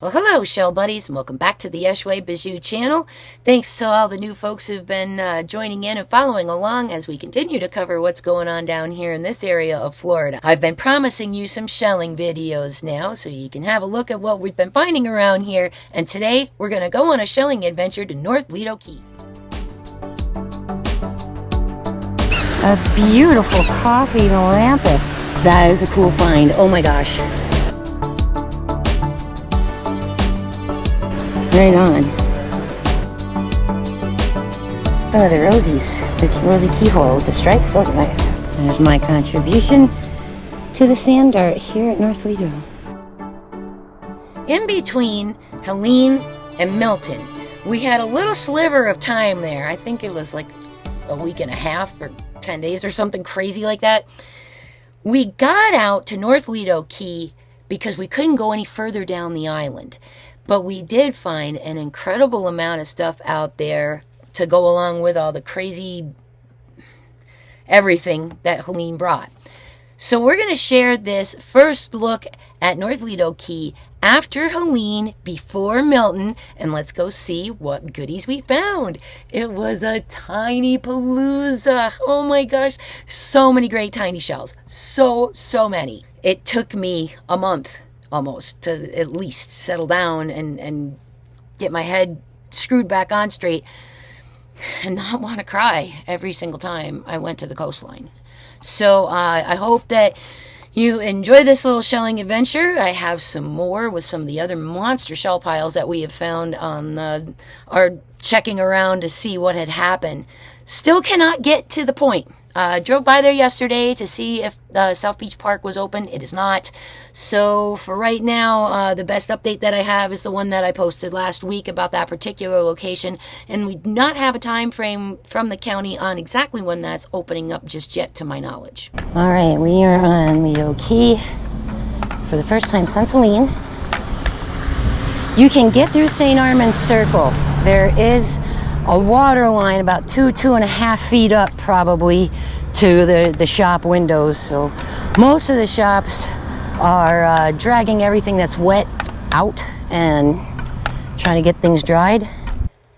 Well, hello, shell buddies, and welcome back to the Echoue Bijoux channel. Thanks to all the new folks who've been joining in and following along as we continue to cover what's going on down here in this area of Florida. I've been promising you some shelling videos now, so you can have a look at what we've been finding around here. And today, we're going to go on a shelling adventure to North Lido Key. A beautiful coffee melampus. That is a cool find. Oh my gosh. Right on. Oh, the rosies. The rosy keyhole with the stripes. Those are nice. There's my contribution to the sand art here at North Lido. In between Helene and Milton, we had a little sliver of time there. I think it was like a week and a half or 10 days or something crazy like that. We got out to North Lido Key because we couldn't go any further down the island. But we did find an incredible amount of stuff out there to go along with all the crazy everything that Helene brought. So we're going to share this first look at North Lido Key after Helene, before Milton, and let's go see what goodies we found. It was a tiny palooza. Oh my gosh, so many great tiny shells. So many. It took me a month almost to at least settle down and get my head screwed back on straight and not want to cry every single time I went to the coastline. So I hope that you enjoy this little shelling adventure. I have some more with some of the other monster shell piles that we have found on our checking around to see what had happened. Still cannot get to the point. Drove by there yesterday to see if South Beach Park was open. It is not. So for right now, the best update that I have is the one that I posted last week about that particular location. And we do not have a time frame from the county on exactly when that's opening up just yet, to my knowledge. All right, we are on Lido Key for the first time since Helene. You can get through St Armands Circle. There is a water line about 2.5 feet up probably to the shop windows. So most of the shops are dragging everything that's wet out and trying to get things dried.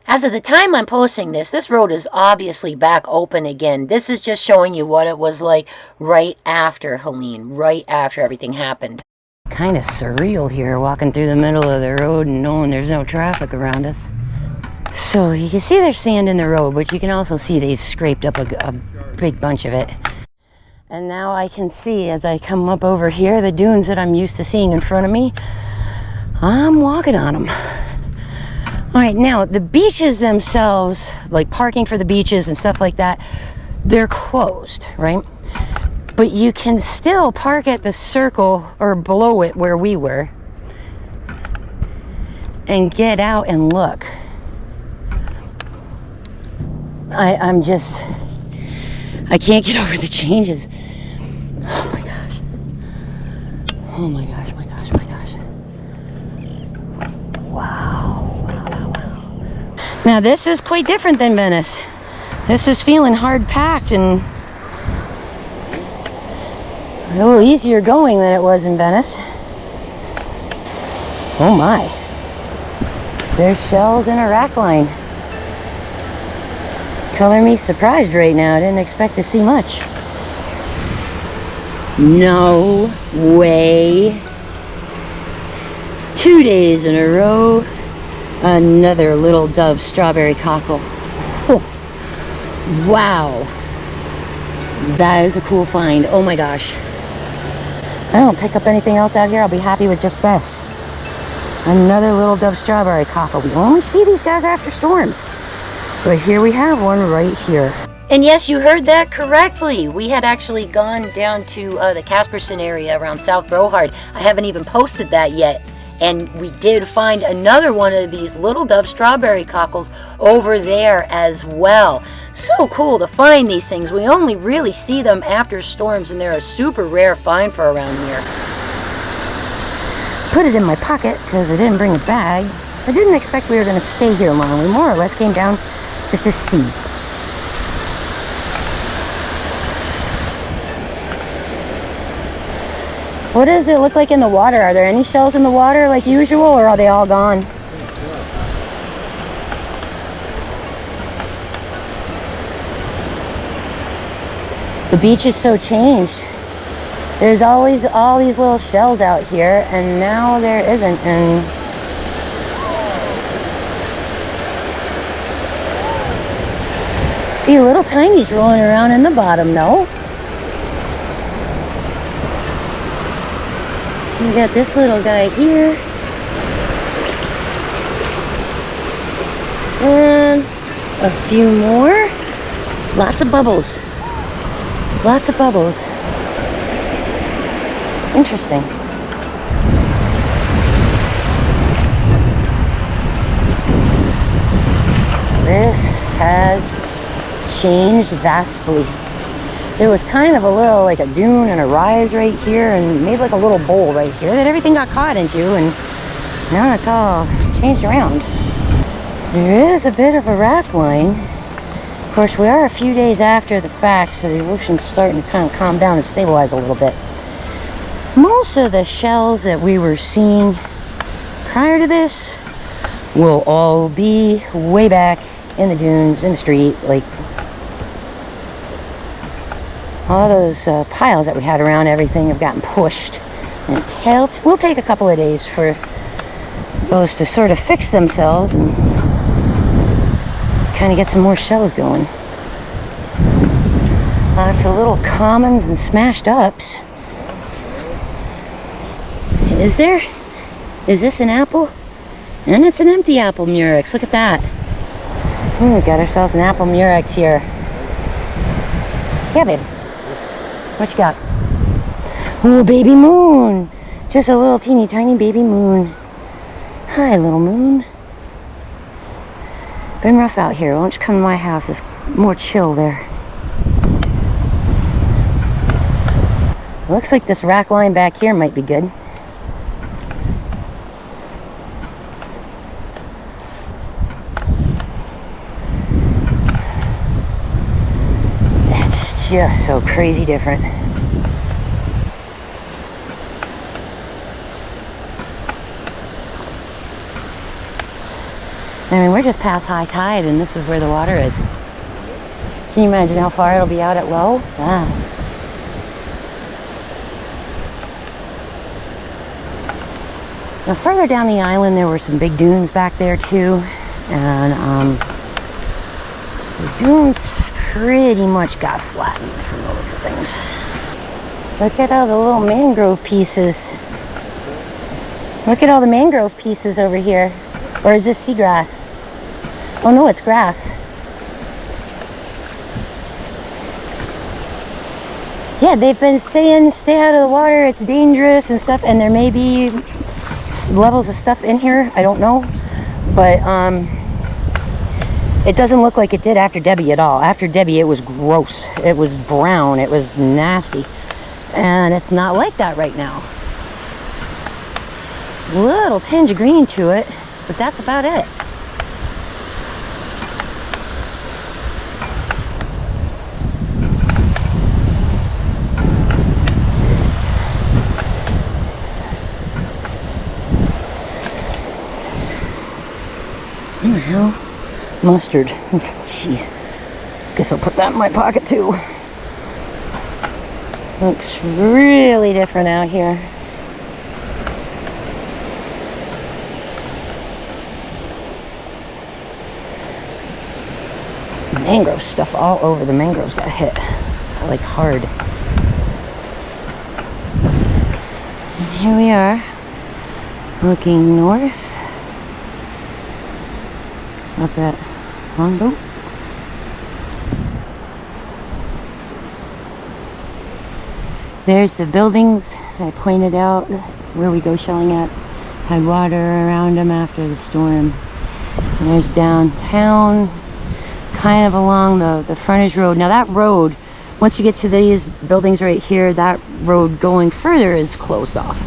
As of the time I'm posting this road is obviously back open again. This is just showing you what it was like right after Helene, right after everything happened. Kind of surreal here, walking through the middle of the road and knowing there's no traffic around us. So you can see there's sand in the road, but you can also see they've scraped up a big bunch of it. And now I can see, as I come up over here, the dunes that I'm used to seeing in front of me. I'm walking on them. All right, now the beaches themselves, like parking for the beaches and stuff like that, they're closed, right? But you can still park at the circle or below it where we were and get out and look. I can't get over the changes. Oh my gosh. Oh my gosh, my gosh, my gosh. Wow. Now this is quite different than Venice. This is feeling hard packed and a little easier going than it was in Venice. Oh my. There's shells in a rack line. Color me surprised right now. I didn't expect to see much. No way. 2 days in a row. Another little dove strawberry cockle. Oh. Wow. That is a cool find. Oh my gosh. I don't pick up anything else out here. I'll be happy with just this. Another little dove strawberry cockle. We only see these guys after storms. But here we have one right here. And yes, you heard that correctly. We had actually gone down to the Casperson area around South Brohard. I haven't even posted that yet. And we did find another one of these little dove strawberry cockles over there as well. So cool to find these things. We only really see them after storms, and they're a super rare find for around here. Put it in my pocket because I didn't bring a bag. I didn't expect we were going to stay here long. We more or less came down just to see. What does it look like in the water? Are there any shells in the water like usual, or are they all gone? The beach is so changed. There's always all these little shells out here, and now there isn't. And see little tinies rolling around in the bottom though. We got this little guy here. And a few more. Lots of bubbles. Lots of bubbles. Interesting. This has changed vastly. There was kind of a little like a dune and a rise right here, and made like a little bowl right here that everything got caught into, and now it's all changed around. There is a bit of a rack line. Of course, we are a few days after the fact, so the ocean's starting to kind of calm down and stabilize a little bit. Most of the shells that we were seeing prior to this will all be way back in the dunes, in the street. Like all those piles that we had around everything have gotten pushed, and it will take a couple of days for those to sort of fix themselves and kind of get some more shells going. Lots of little commons and smashed ups. Is there? Is this an apple? And it's an empty apple murex. Look at that. We got ourselves an apple murex here. Yeah, babe. What you got? Oh, baby moon. Just a little teeny tiny baby moon. Hi, little moon. Been rough out here. Why don't you come to my house? It's more chill there. Looks like this rack line back here might be good. It's just so crazy different. I mean, we're just past high tide, and this is where the water is. Can you imagine how far it'll be out at low? Wow. Now, further down the island, there were some big dunes back there too, and the dunes pretty much got flattened from the looks of things. Look at all the little mangrove pieces. Look at all the mangrove pieces over here. Or is this seagrass? Oh no, it's grass. Yeah, they've been saying stay out of the water, it's dangerous and stuff, and there may be levels of stuff in here, I don't know. But it doesn't look like it did after Debbie at all. After Debbie, it was gross. It was brown, it was nasty. And it's not like that right now. Little tinge of green to it. But that's about it. What the hell? Mustard. Jeez. Guess I'll put that in my pocket too. Looks really different out here. Mangrove stuff all over. The mangroves got hit like hard. And here we are looking north up at Longboat. There's the buildings I pointed out where we go shelling at. Had water around them after the storm. And there's downtown, kind of along the frontage road. Now that road, once you get to these buildings right here, that road going further is closed off.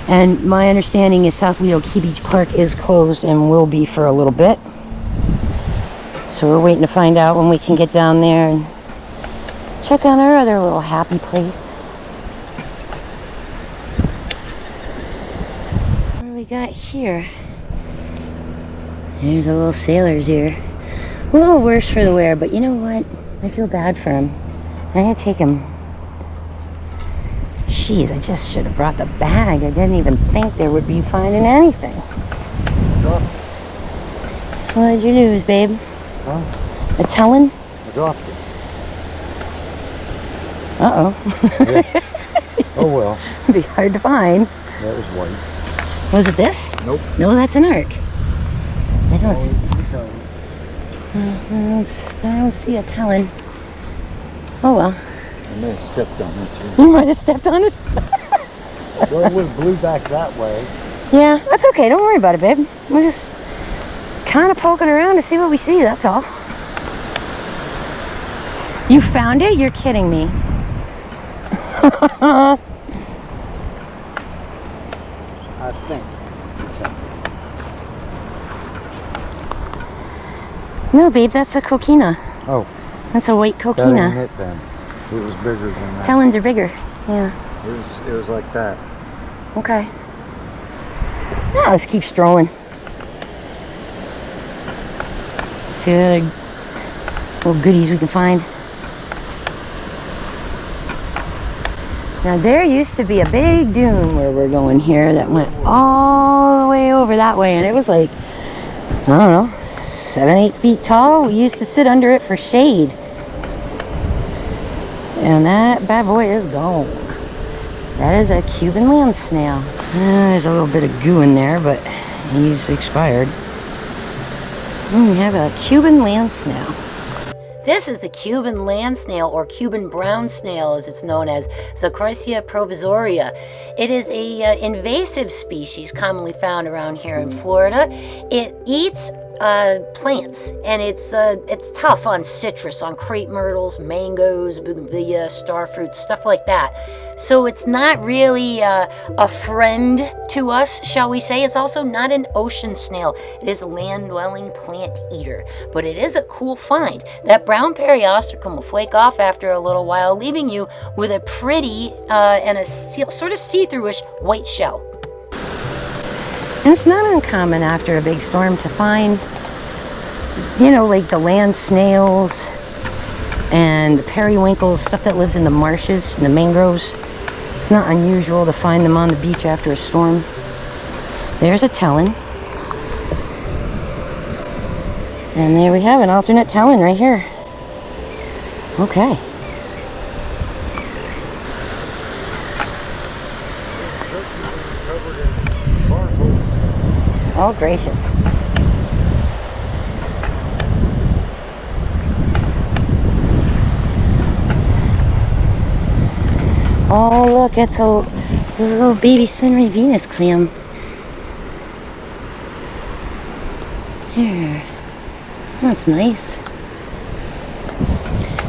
And my understanding is South Lido Key Beach Park is closed and will be for a little bit. So we're waiting to find out when we can get down there and check on our other little happy place. we got here? There's a little sailor's ear. A little worse for the wear, but you know what? I feel bad for him. I'm gonna take him. Jeez, I just should have brought the bag. I didn't even think there would be finding anything. What did you lose, babe? Huh? A telling? I dropped it. Uh-oh. Yeah. Oh well. It'd be hard to find. That was white. Was it this? Nope. No, that's an arc. I don't, I don't see a telling. Oh well. I may have stepped on it too. You might have stepped on it. Well, it would have blew back that way. Yeah, that's okay. Don't worry about it, babe. We're just kind of poking around to see what we see, that's all. You found it? You're kidding me. I think it's a tell. No, babe, that's a coquina. Oh. That's a white That ain't coquina. it then. It was bigger than that. Tellins are bigger. Yeah. It was like that. Okay. Now let's keep strolling. See what other little goodies we can find. Now there used to be a big dune where we're going here that went all the way over that way, and it was like, I don't know, 7-8 feet tall. We used to sit under it for shade. And that bad boy is gone. That is a Cuban land snail. There's a little bit of goo in there, but he's expired. We have a Cuban land snail. This is the Cuban land snail, or Cuban brown snail as it's known as, Zacrisia provisoria. It is a invasive species commonly found around here in Florida. It eats plants, and it's tough on citrus, on crepe myrtles, mangoes, bougainvillea, starfruit, stuff like that. So it's not really a friend to us, shall we say. It's also not an ocean snail. It is a land-dwelling plant eater, but it is a cool find. That brown periostracum will flake off after a little while, leaving you with a pretty and a sort of see-through-ish white shell. And it's not uncommon after a big storm to find, you know, like the land snails and the periwinkles, stuff that lives in the marshes and the mangroves. It's not unusual to find them on the beach after a storm. There's a tellin. And there we have an alternate tellin right here. Okay. Oh, gracious. Oh, look, it's a little baby Sunray Venus clam. Here. That's nice.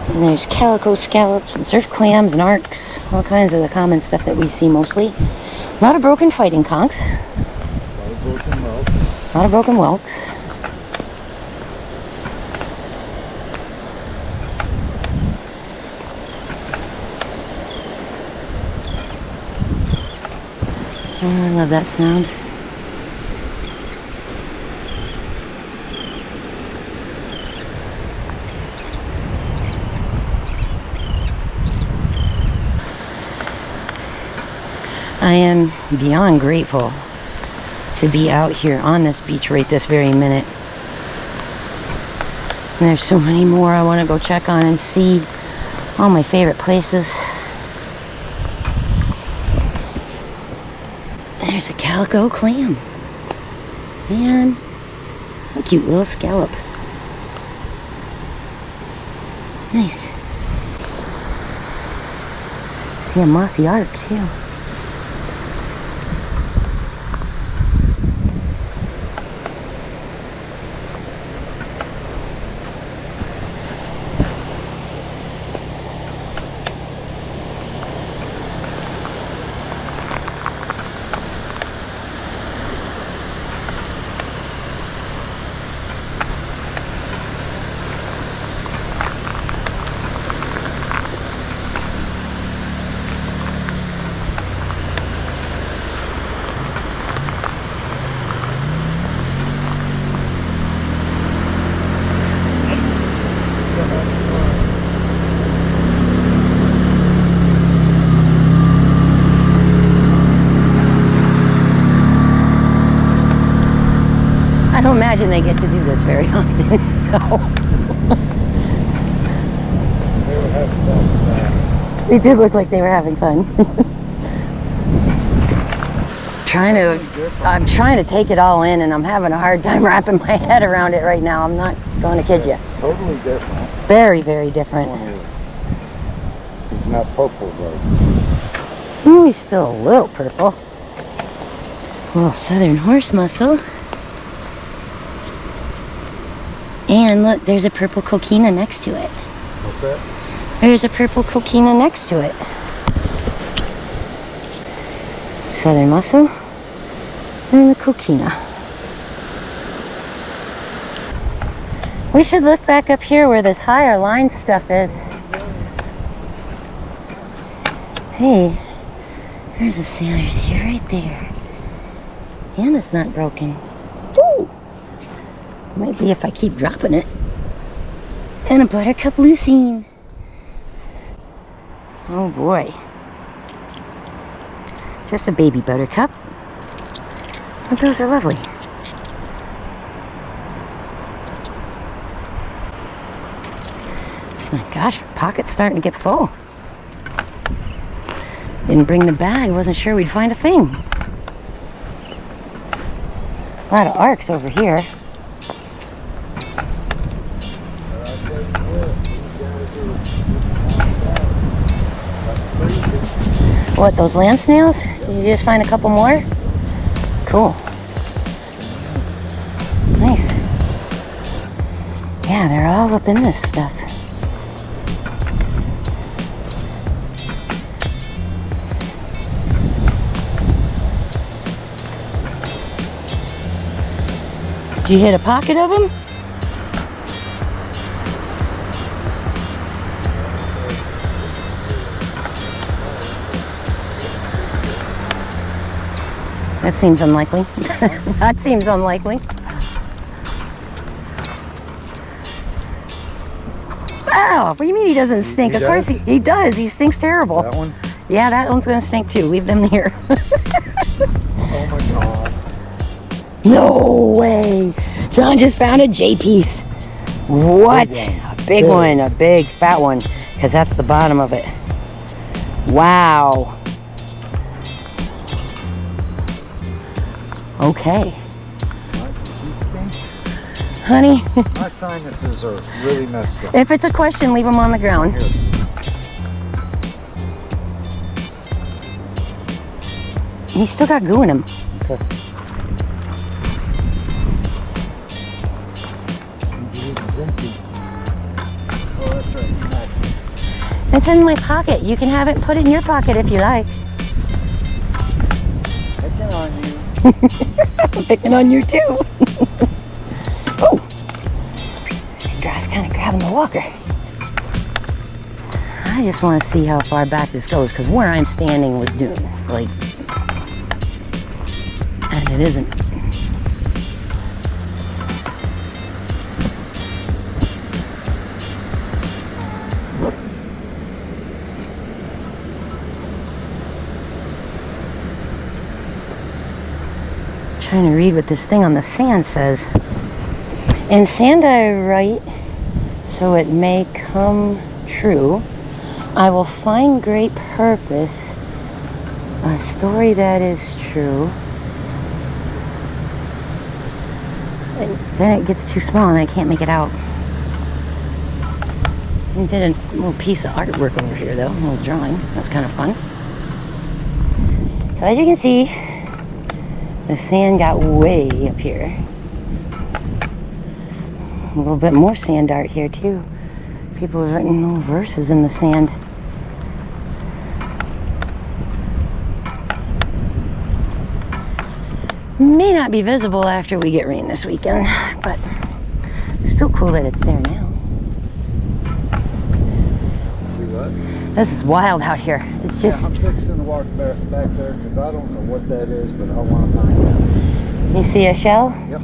And there's calico scallops and surf clams and arcs. All kinds of the common stuff that we see mostly. A lot of broken fighting conchs. A lot of broken whelks. A lot of broken whelks. Oh, I love that sound. I am beyond grateful to be out here on this beach right this very minute. And there's so many more I want to go check on and see. All my favorite places. There's a calico clam. Man, a cute little scallop. Nice. See a mossy arc too. don't imagine they get to do this very often, so. They were having fun with that. They did look like they were having fun. I'm trying to take it all in, and I'm having a hard time wrapping my head around it right now. I'm not going to kid you. It's totally different. Very, very different. He's not purple though. Ooh, he's still a little purple. A little southern horse muscle. And look, there's a purple coquina next to it. What's that? There's a purple coquina next to it. Southern muscle and the coquina. We should look back up here where this higher line stuff is. Hey, there's a sailor's here right there. And it's not broken. Ooh! Might be if I keep dropping it. And a buttercup lucine. Oh boy. Just a baby buttercup. But those are lovely. My gosh, my pocket's starting to get full. Didn't bring the bag, wasn't sure we'd find a thing. A lot of arcs over here. What, those land snails? Did you just find a couple more? Cool. Nice. Yeah, they're all up in this stuff. Did you hit a pocket of them? That seems unlikely. That seems unlikely. Wow, what do you mean he doesn't stink? Of course he does. He stinks terrible. That one? Yeah, that one's gonna stink too. Leave them here. Oh my god. No way. John just found a J piece. What? A big one, a big fat one, because that's the bottom of it. Wow. Okay. Honey. My sinuses are really messed up. If it's a question, leave them on the ground. He's still got goo in him. Okay. It's in my pocket. You can have it, put it in your pocket if you like. Picking on you. Picking on you too. Oh, this grass kind of grabbing the walker. I just want to see how far back this goes, because where I'm standing was dune, like, and it isn't. Trying to read what this thing on the sand says. In sand I write, so it may come true. I will find great purpose, a story that is true. And then it gets too small and I can't make it out. I did a little piece of artwork over here though, a little drawing. That's kind of fun. So as you can see, the sand got way up here. A little bit more sand art here too. People have written little verses in the sand. May not be visible after we get rain this weekend, but still cool that it's there now. See what? This is wild out here. It's just... Yeah, I'm fixing to walk back there because I don't know what that is, but I want to find out. You see a shell? Yep.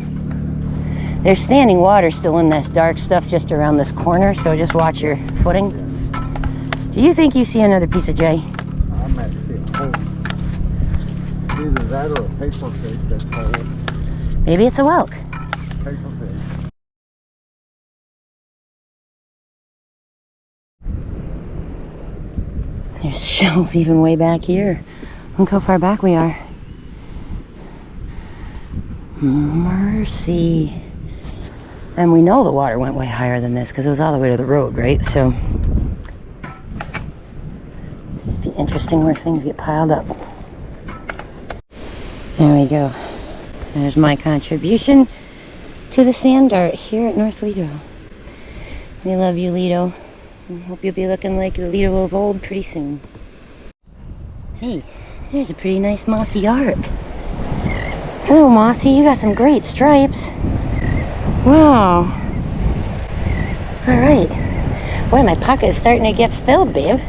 There's standing water still in this dark stuff just around this corner, so just watch your footing. Do you think you see another piece of J? I'm at the hole. Either that or a paper plate that's hole. Maybe it's a whelk. paper bag. There's shells even way back here. Look how far back we are. Mercy. And we know the water went way higher than this because it was all the way to the road, right? So it's be interesting where things get piled up. There we go. There's my contribution to the sand art here at North Lido. We love you, Lido. I hope you'll be looking like the Lido of old pretty soon. Hey, there's a pretty nice mossy arc. Hello, Mossy. You got some great stripes. Wow. All right. Boy, my pocket is starting to get filled, babe.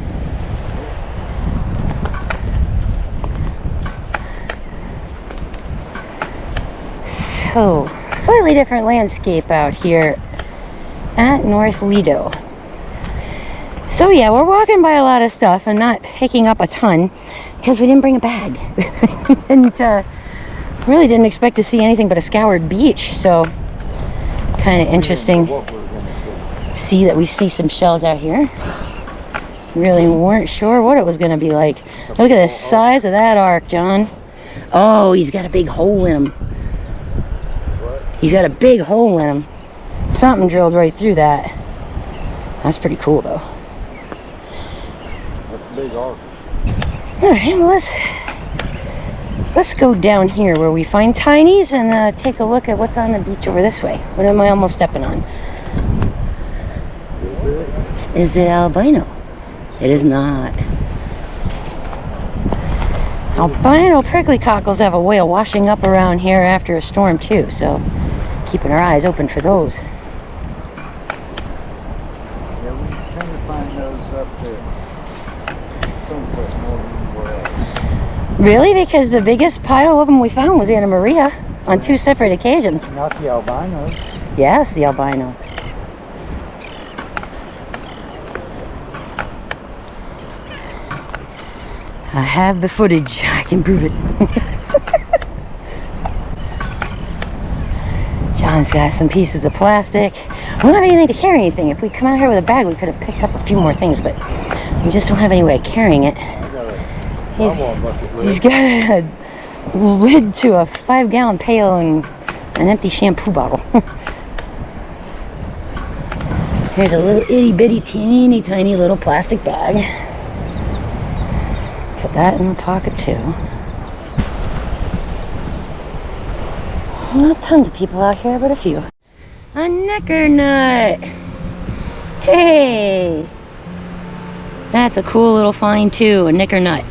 So, slightly different landscape out here at North Lido. So yeah, we're walking by a lot of stuff and not picking up a ton because we didn't bring a bag. We really didn't expect to see anything but a scoured beach. So kind of interesting. See that we see some shells out here. Really weren't sure what it was going to be like. Look at the size of that arc, John. Oh, he's got a big hole in him. He's got a big hole in him. Something drilled right through that. That's pretty cool, though. That's a big arc. All right, well, let's go down here where we find TINYS and take a look at what's on the beach over this way. What am I almost stepping on? Is it? Is it albino? It is not. Albino prickly cockles have a way of washing up around here after a storm too, so keeping our eyes open for those. Yeah, we tend to find those up to Sunset more than anywhere else. Really? Because the biggest pile of them we found was Anna Maria on 2 separate occasions. Not the albinos. Yes, the albinos. I have the footage. I can prove it. John's got some pieces of plastic. We don't have anything to carry anything. If we come out here with a bag, we could have picked up a few more things, but we just don't have any way of carrying it. He's got a lid to a 5-gallon pail and an empty shampoo bottle. Here's a little itty bitty teeny tiny little plastic bag. Put that in the pocket too. Not tons of people out here, but a few. A knickernut. Hey, that's a cool little find too, a knickernut.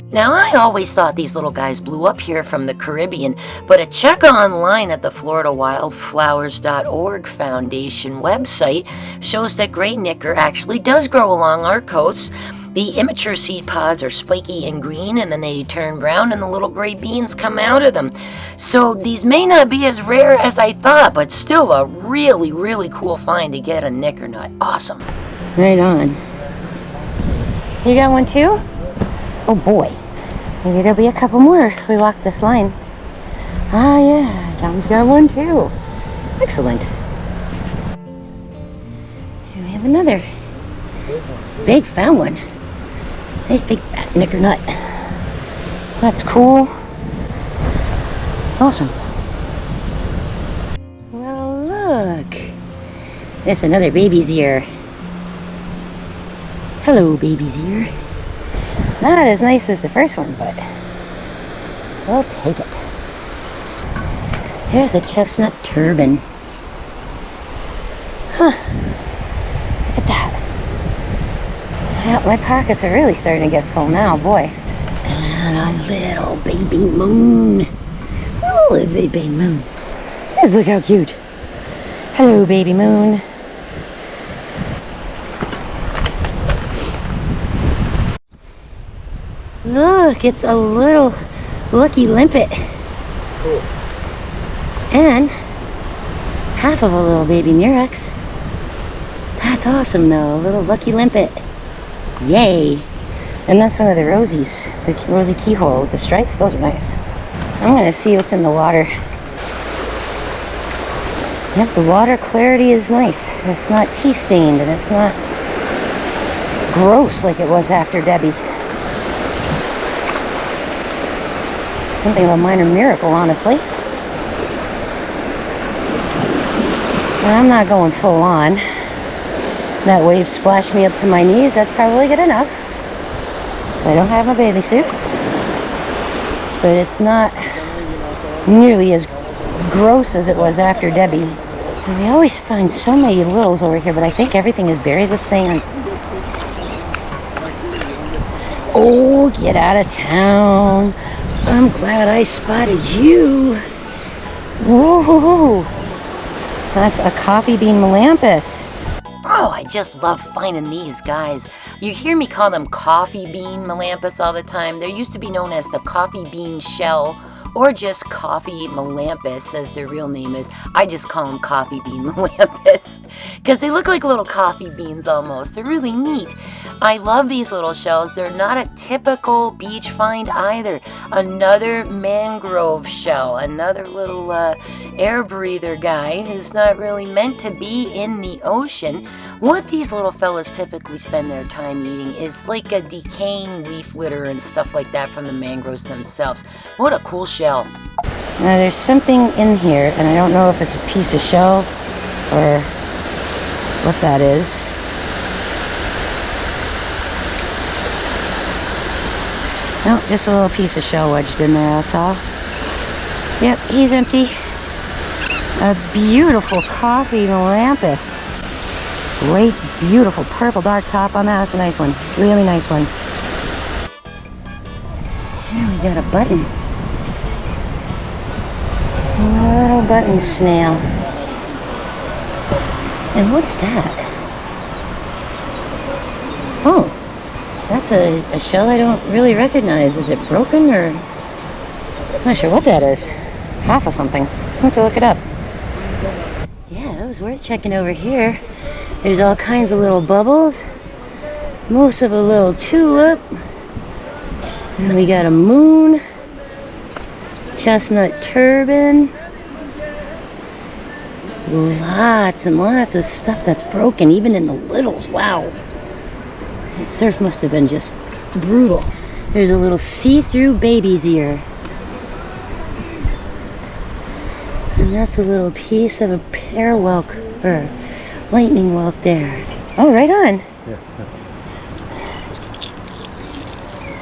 Now, I always thought these little guys blew up here from the Caribbean, but a check online at the FloridaWildFlowers.org Foundation website shows that gray knicker actually does grow along our coasts. The immature seed pods are spiky and green, and then they turn brown and the little gray beans come out of them. So these may not be as rare as I thought, but still a really, really cool find to get a knickernut. Awesome. Right on. You got one too? Oh boy. Maybe there'll be a couple more if we walk this line. Ah yeah, John's got one too. Excellent. Here we have another. Big found one. Nice big fat knickernut. That's cool. Awesome. Well, look. There's another baby's ear. Hello, baby's ear. Not as nice as the first one, but we'll take it. Here's a chestnut turban. Huh. Look at that. Yeah, my pockets are really starting to get full now, boy. And a little baby moon. A little baby moon. Let's look how cute. Hello, baby moon. Look, it's a little lucky limpet. Cool. And half of a little baby murex. That's awesome though, a little lucky limpet. Yay. And that's one of the rosies, the rosy keyhole with the stripes. Those are nice. I'm gonna see what's in the water. Yep, the water clarity is nice. It's not tea stained and it's not gross like it was after Debbie. Something of a minor miracle, honestly. And I'm not going full on. That wave splashed me up to my knees. That's probably good enough. So I don't have my bathing suit. But it's not nearly as gross as it was after Debbie. And we always find so many littles over here, but I think everything is buried with sand. Oh, get out of town. I'm glad I spotted you. Whoa. That's a coffee bean melampus. Oh, I just love finding these guys. You hear me call them coffee bean melampus all the time. They're used to be known as the coffee bean shell or just coffee melampus, as their real name is. I just call them coffee bean melampus because they look like little coffee beans almost. They're really neat. I love these little shells. They're not a typical beach find either. Another mangrove shell, another little air breather guy who's not really meant to be in the ocean. What these little fellas typically spend their time eating is like a decaying leaf litter and stuff like that from the mangroves themselves. What a cool shell. Now there's something in here, and I don't know if it's a piece of shell or what that is. No, just a little piece of shell wedged in there, that's all. Yep, he's empty. A beautiful coffee melampus. Great, beautiful purple dark top on that. That's a nice one. Really nice one. Here we got a button. A little button snail. And what's that? Oh, that's a shell I don't really recognize. Is it broken or? I'm not sure what that is. Half of something. I'll have to look it up. Yeah, it was worth checking over here. There's all kinds of little bubbles. Most of a little tulip. And we got a moon. Chestnut turban. Lots and lots of stuff that's broken, even in the littles. Wow. The surf must have been just brutal. There's a little see-through baby's ear. And that's a little piece of a pear whelk, or lightning whelk there. Oh, right on. Yeah.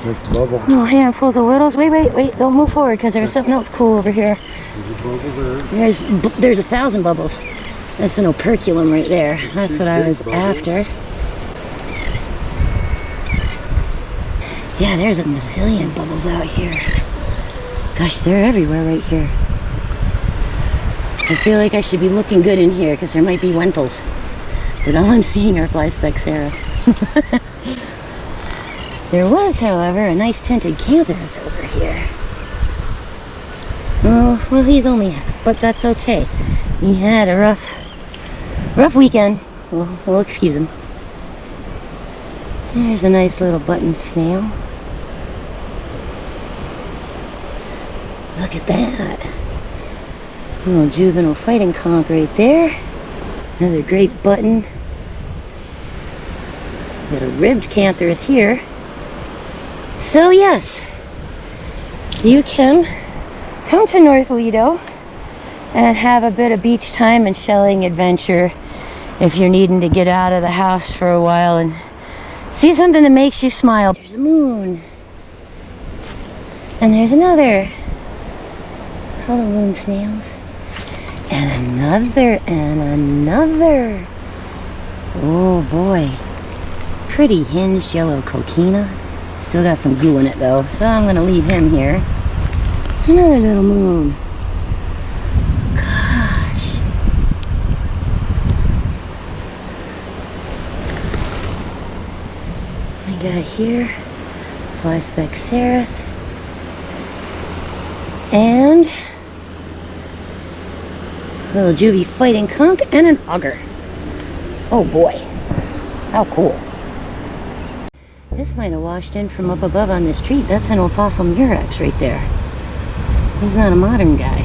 There's bubble. Little handfuls of littles. Wait. Don't move forward because there's something else cool over here. There's a bubble there. There's 1,000 bubbles. That's an operculum right there. That's what I was after. Yeah, there's a bazillion bubbles out here. Gosh, they're everywhere right here. I feel like I should be looking good in here because there might be wentles. But all I'm seeing are fly speck serifs. There was, however, a nice tinted cantharus over here. Oh, well, he's only half, but that's okay. He had a rough weekend. We'll excuse him. There's a nice little button snail. Look at that. A little juvenile fighting conch right there. Another great button. Got a ribbed cantharus here. So yes, you can come to North Lido and have a bit of beach time and shelling adventure if you're needing to get out of the house for a while and see something that makes you smile. There's a moon. And there's another. Hello, moon snails. And another, and another. Oh boy. Pretty hinged yellow coquina. Still got some goo in it though, so I'm gonna leave him here. Another little moon. Gosh. I got here fly speck serif and a little juvie fighting conch and an auger. Oh boy, how cool. This might have washed in from up above on this tree. That's an old fossil murex right there. He's not a modern guy.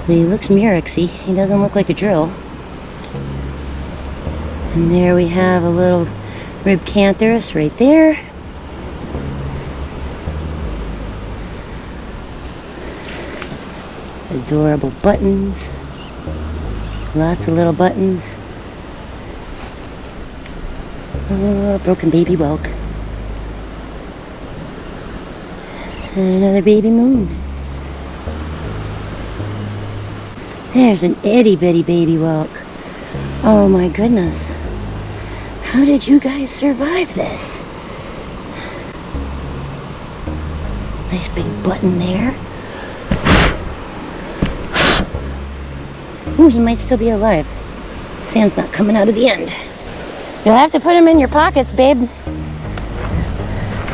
But he looks Murexy. He doesn't look like a drill. And there we have a little ribcantharus right there. Adorable buttons. Lots of little buttons. Oh, broken baby whelk. And another baby moon. There's an itty bitty baby whelk. Oh my goodness. How did you guys survive this? Nice big button there. Ooh, he might still be alive. Sand's not coming out of the end. You'll have to put them in your pockets, babe.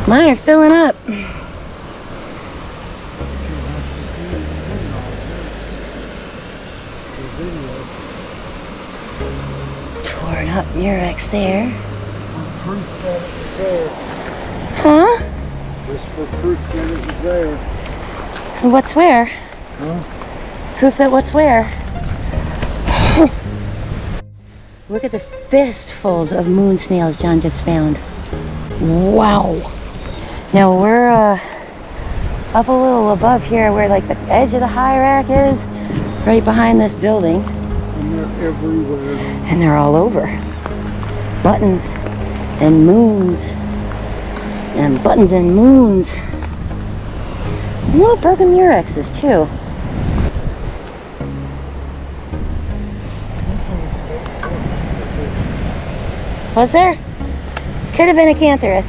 Mine are filling up. Torn up Murex there. Proof that it was there. Huh? Just for proof that it was there. What's where? Huh? Proof that what's where? Look at the fistfuls of moon snails John just found. Wow. Now we're up a little above here where like the edge of the high rack is, right behind this building. And they're everywhere. And they're all over. Buttons and moons. And buttons and moons. And little broken Murexes too. Was there? Could have been a cantharus.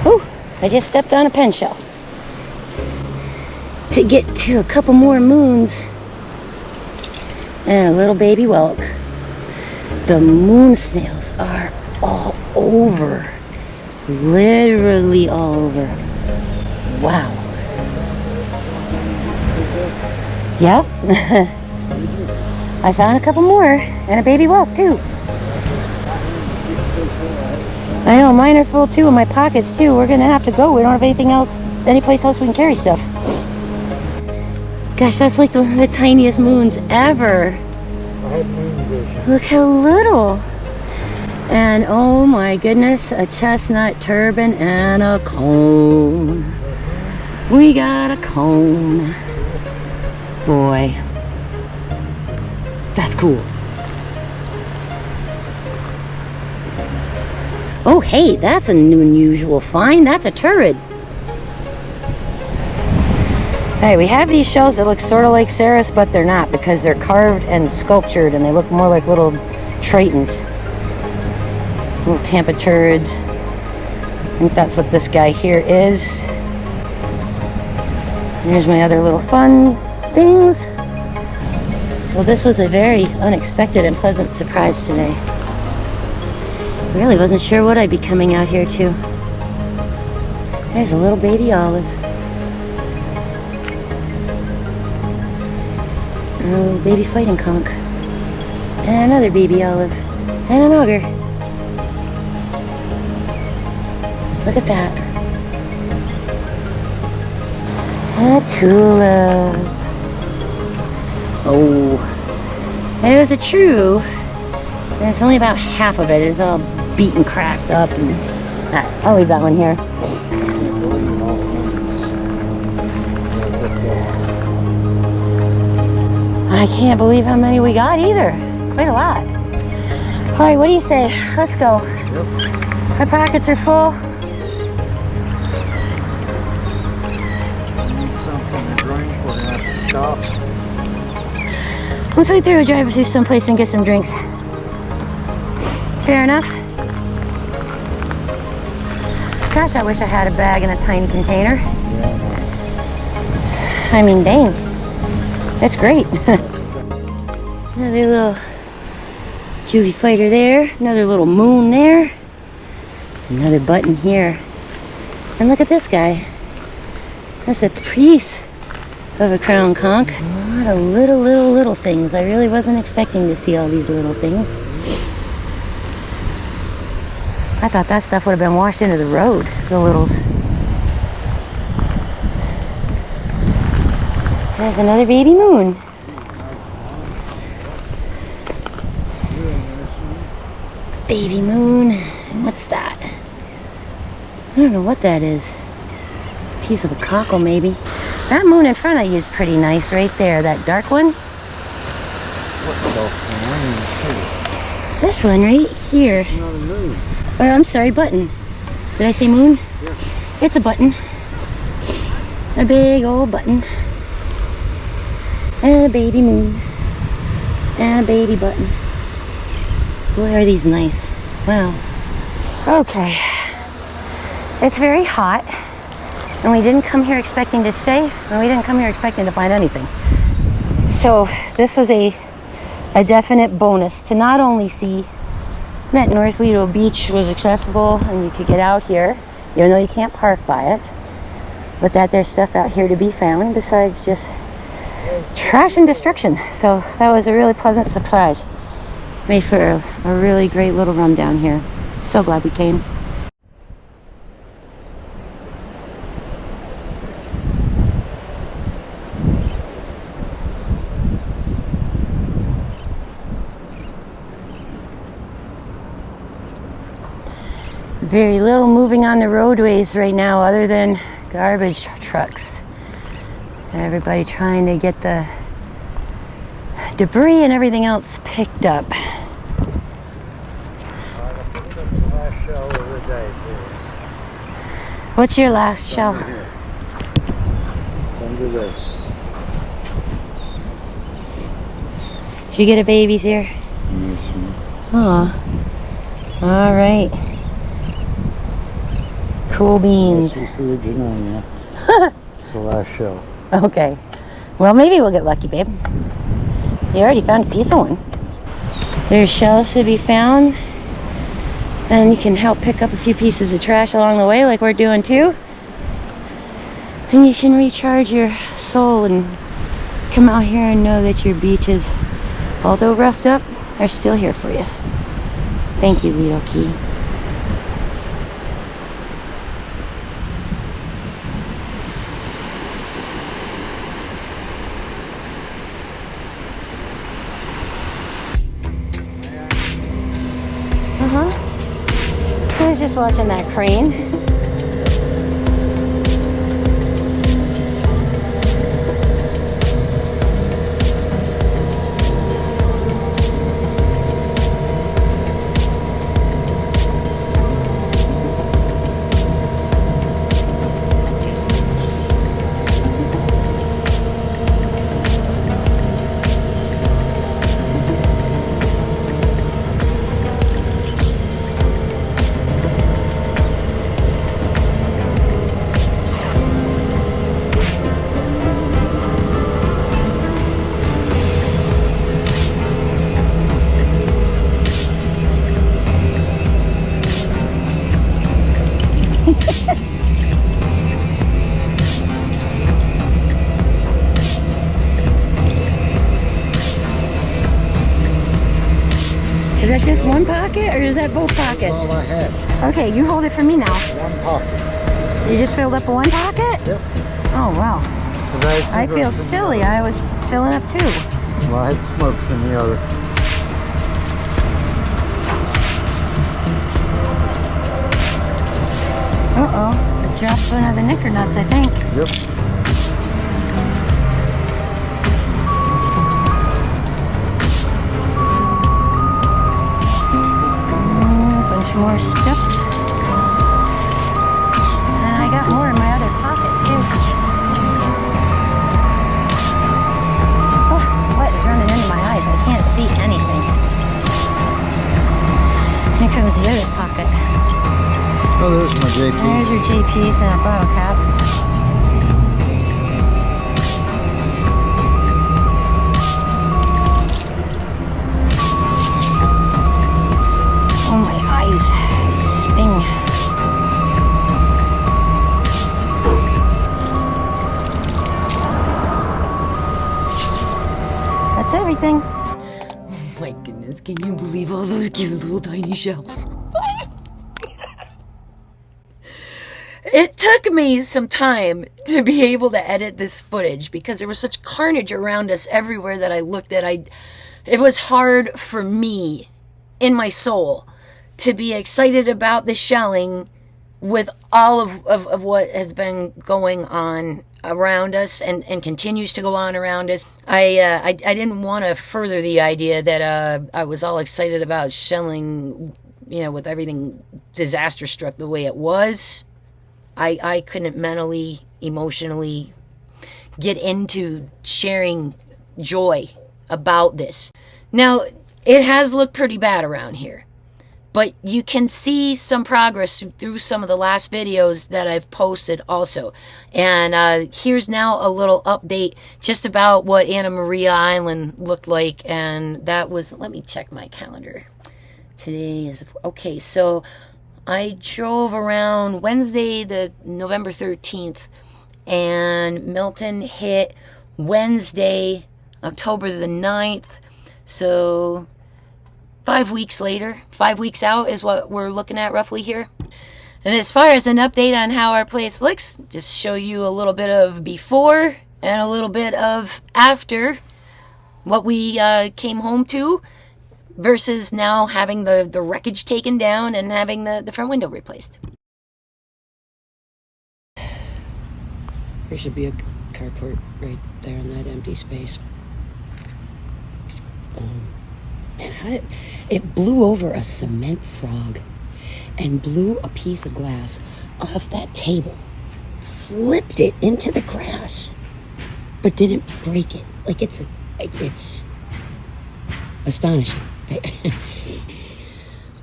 Ooh, I just stepped on a pen shell. To get to a couple more moons. And a little baby whelk. The moon snails are all over. Literally all over. Wow. Yep. I found a couple more. And a baby whelk too. I know, mine are full too in my pockets too. We're gonna have to go. We don't have anything else, any place else we can carry stuff. Gosh, that's like the tiniest moons ever. I had moon vision. Look how little. And oh my goodness, a chestnut turban and a cone. We got a cone. Boy, that's cool. Oh hey, that's an unusual find. That's a turret. Hey, we have these shells that look sort of like Ceres, but they're not because they're carved and sculptured and they look more like little tritons. Little Tampa turds. I think that's what this guy here is. Here's my other little fun things. Well, this was a very unexpected and pleasant surprise today. I really wasn't sure what I'd be coming out here to. There's a little baby olive. And a little baby fighting conch. And another baby olive. And an auger. Look at that. A tulip. Oh. There's a true. And it's only about half of it. It's all beaten, cracked up. And I'll leave that one here. I can't believe how many we got either. Quite a lot. All right, what do you say? Let's go. Yep. Our pockets are full. I need something to drink. We're gonna have to stop. Let's wait through a drive through someplace and get some drinks. Fair enough. Gosh, I wish I had a bag in a tiny container. I mean, dang. That's great. Another little juvie fighter there. Another little moon there. Another button here. And look at this guy. That's a piece of a crown conch. A lot of little things. I really wasn't expecting to see all these little things. I thought that stuff would have been washed into the road, the littles. There's another baby moon. Baby moon. And what's that? I don't know what that is. Piece of a cockle, maybe. That moon in front I used pretty nice right there. That dark one. What's dark one? This one right here. It's not a moon. Or I'm sorry, button. Did I say moon? Yeah. It's a button. A big old button. And a baby moon. And a baby button. Boy, are these nice. Wow. Okay. It's very hot. And we didn't come here expecting to stay. And we didn't come here expecting to find anything. So this was a definite bonus to not only see that North Lido Beach was accessible and you could get out here, even though you can't park by it, but that there's stuff out here to be found besides just trash and destruction. So that was a really pleasant surprise. Made for a really great little run down here. So glad we came. Very little moving on the roadways right now other than garbage trucks. Everybody trying to get the debris and everything else picked up. What's your last shell? It's under this. Did you get a baby's ear? Yes, ma'am. Oh, all right. Cool beans. This is the original, yeah. It's the last shell. Okay. Well, maybe we'll get lucky, babe. You already found a piece of one. There's shells to be found. And you can help pick up a few pieces of trash along the way, like we're doing too. And you can recharge your soul and come out here and know that your beaches, although roughed up, are still here for you. Thank you, Lido Key. I was just watching that crane. Is that just one pocket, or is that both pockets? That's all I had. Okay, you hold it for me now. One pocket. You just filled up one pocket? Yep. Oh, wow. I feel silly. I was filling up too. Well, I had smokes in the other. Uh-oh. Dropped one of the knickernuts, I think. Yep. More stuff. And I got more in my other pocket too. Oh, sweat is running into my eyes. I can't see anything. Here comes the other pocket. Oh, there's my JP. There's your JPs and a bottle cap. Oh, my eyes sting. anything? Oh my goodness, can you believe all those cute little tiny shells? It took me some time to be able to edit this footage because there was such carnage around us everywhere that I looked at. It was hard for me in my soul to be excited about the shelling with all of what has been going on around us and continues to go on around us. I didn't want to further the idea that I was all excited about shelling, with everything disaster struck the way it was. I couldn't mentally, emotionally get into sharing joy about this. Now, it has looked pretty bad around here, but you can see some progress through some of the last videos that I've posted also. And here's now a little update just about what Anna Maria Island looked like. And that was, let me check my calendar. Today is, okay, so I drove around Wednesday, the November 13th, and Milton hit Wednesday, October the 9th. So 5 weeks later, 5 weeks out is what we're looking at roughly here. And as far as an update on how our place looks, just show you a little bit of before and a little bit of after what we came home to, versus now having the wreckage taken down and having the front window replaced. There should be a carport right there in that empty space. And it blew over a cement frog and blew a piece of glass off that table, flipped it into the grass, but didn't break it. Like it's astonishing.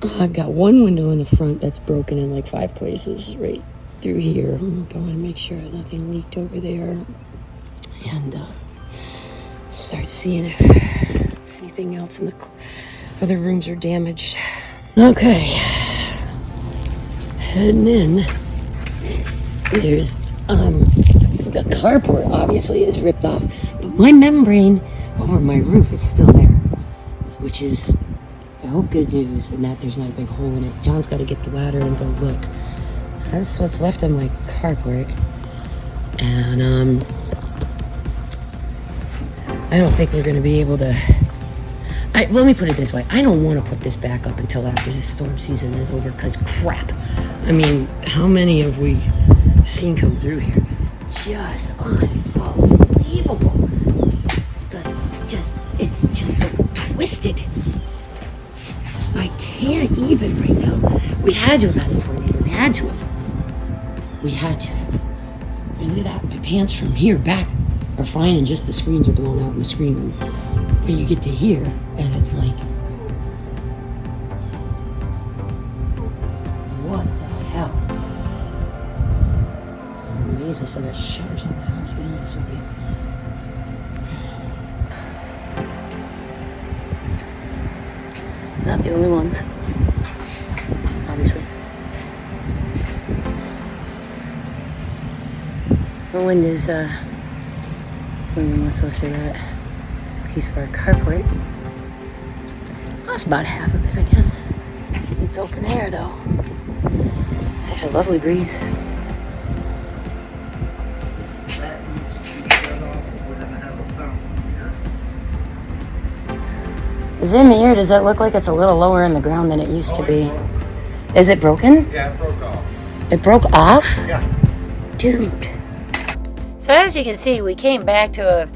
I've got one window in the front that's broken in like 5 places right through here. I'm going to make sure nothing leaked over there and start seeing if anything else in the other rooms are damaged. Okay, heading in. There's the carport obviously is ripped off, but my membrane over my roof is still there, which is, I hope, good news, and that there's not a big hole in it. John's got to get the ladder and go look. That's what's left of my carport. And I don't think we're going to be able to... let me put it this way. I don't want to put this back up until after the storm season is over, because crap. I mean, how many have we seen come through here? Just unbelievable. It's just so twisted. I can't even right now. We had to have had a tornado. We had to have. And look at that. My pants from here back are fine, and just the screens are blown out in the screen room. But you get to here, and it's like, what the hell? I'm amazed I still got shutters on the house, to be honest with you. Not the only ones, obviously. The wind is moving what's left of that piece of our carport. Lost about half of it, I guess. It's open air, though. There's a lovely breeze. Is it me, or does it look like it's a little lower in the ground than it used to be? Is it broken? Yeah, it broke off. It broke off? Yeah. Dude. So as you can see, we came back to a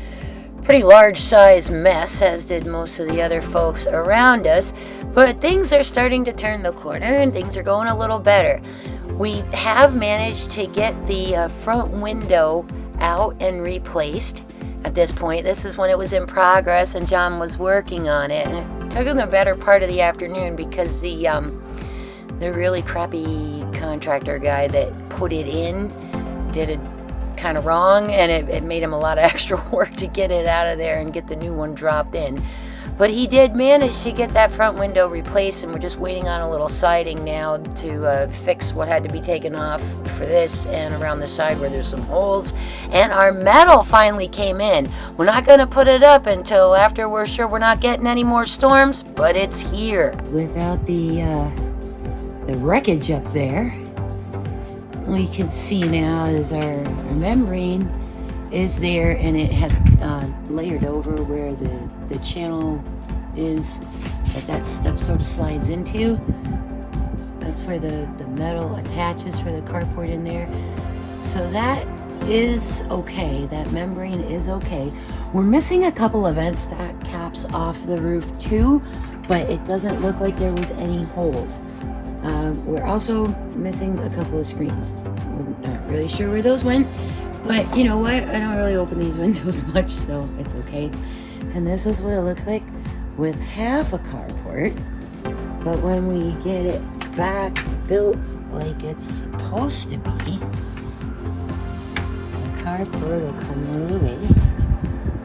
pretty large size mess, as did most of the other folks around us, but things are starting to turn the corner and things are going a little better. We have managed to get the front window out and replaced. At this point, this is when it was in progress and John was working on it, and it took him the better part of the afternoon because the really crappy contractor guy that put it in did it kind of wrong, and it made him a lot of extra work to get it out of there and get the new one dropped in. But he did manage to get that front window replaced, and we're just waiting on a little siding now to fix what had to be taken off for this and around the side where there's some holes. And our metal finally came in. We're not going to put it up until after we're sure we're not getting any more storms, but it's here. Without the wreckage up there, we can see now is our membrane is there, and it has layered over where the channel is that stuff sort of slides into. That's where the metal attaches for the carport in there. So that is okay. That membrane is okay. We're missing a couple of vent stack caps off the roof too, but it doesn't look like there was any holes. We're also missing a couple of screens. We're not really sure where those went, but you know what? I don't really open these windows much, so it's okay. And this is what it looks like with half a carport. But when we get it back built like it's supposed to be, the carport will come all the way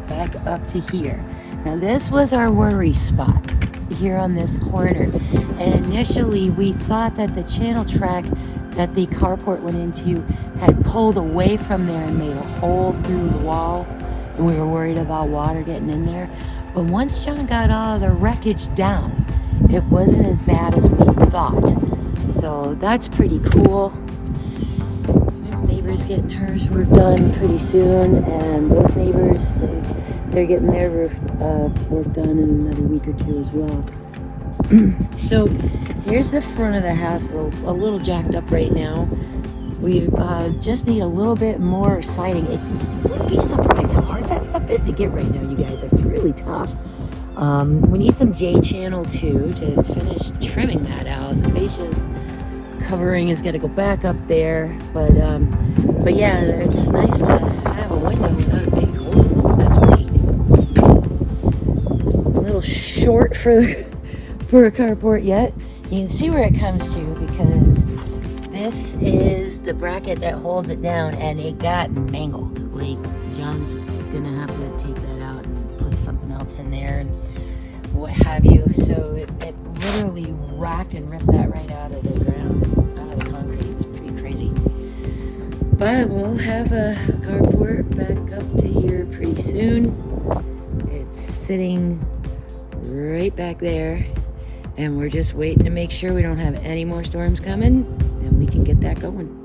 back up to here. Now this was our worry spot here on this corner, and initially we thought that the channel track that the carport went into had pulled away from there and made a hole through the wall, and we were worried about water getting in there. But once John got all of the wreckage down, it wasn't as bad as we thought, so that's pretty cool. Our neighbor's getting hers work done pretty soon, and those neighbors, they're getting their roof work done in another week or two as well. So here's the front of the house, a little jacked up right now. We just need a little bit more siding. You wouldn't be surprised how hard that stuff is to get right now, you guys. It's really tough. We need some J-channel too to finish trimming that out. The fascia covering is going to go back up there, but yeah, it's nice to have a window without a big hole. That's great. A little short for a carport yet. You can see where it comes to because this is the bracket that holds it down, and it got mangled. Like, John's gonna have to take that out and put something else in there and what have you. So it literally racked and ripped that right out of the ground, out of the concrete. It was pretty crazy. But we'll have a carport back up to here pretty soon. It's sitting right back there, and we're just waiting to make sure we don't have any more storms coming, and we can get that going.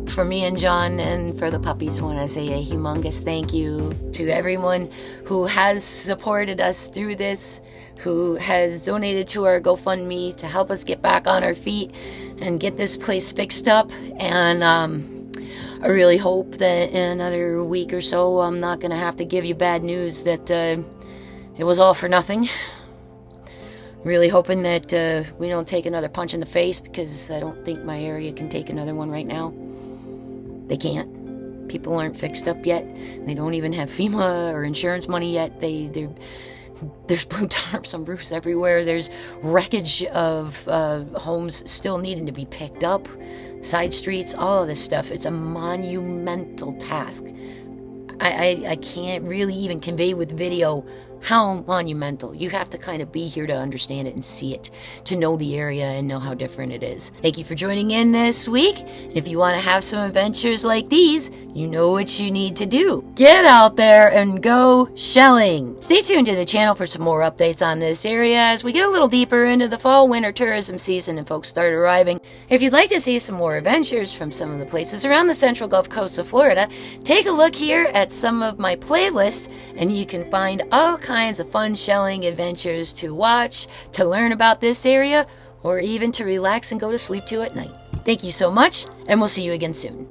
For me and John and for the puppies, want to say a humongous thank you to everyone who has supported us through this, who has donated to our GoFundMe to help us get back on our feet and get this place fixed up. And I really hope that in another week or so I'm not going to have to give you bad news that it was all for nothing. Really hoping that we don't take another punch in the face, because I don't think my area can take another one right now. They can't. People aren't fixed up yet. They don't even have FEMA or insurance money yet. There's blue tarps on roofs everywhere. There's wreckage of homes still needing to be picked up, side streets, all of this stuff. It's a monumental task. I can't really even convey with video how monumental. You have to kind of be here to understand it and see it, to know the area and know how different it is. Thank you for joining in this week. If you want to have some adventures like these, you know what you need to do. Get out there and go shelling. Stay tuned to the channel for some more updates on this area as we get a little deeper into the fall-winter tourism season and folks start arriving. If you'd like to see some more adventures from some of the places around the central Gulf Coast of Florida, take a look here at some of my playlists, and you can find all kinds of fun shelling adventures to watch, to learn about this area, or even to relax and go to sleep to at night. Thank you so much, and we'll see you again soon.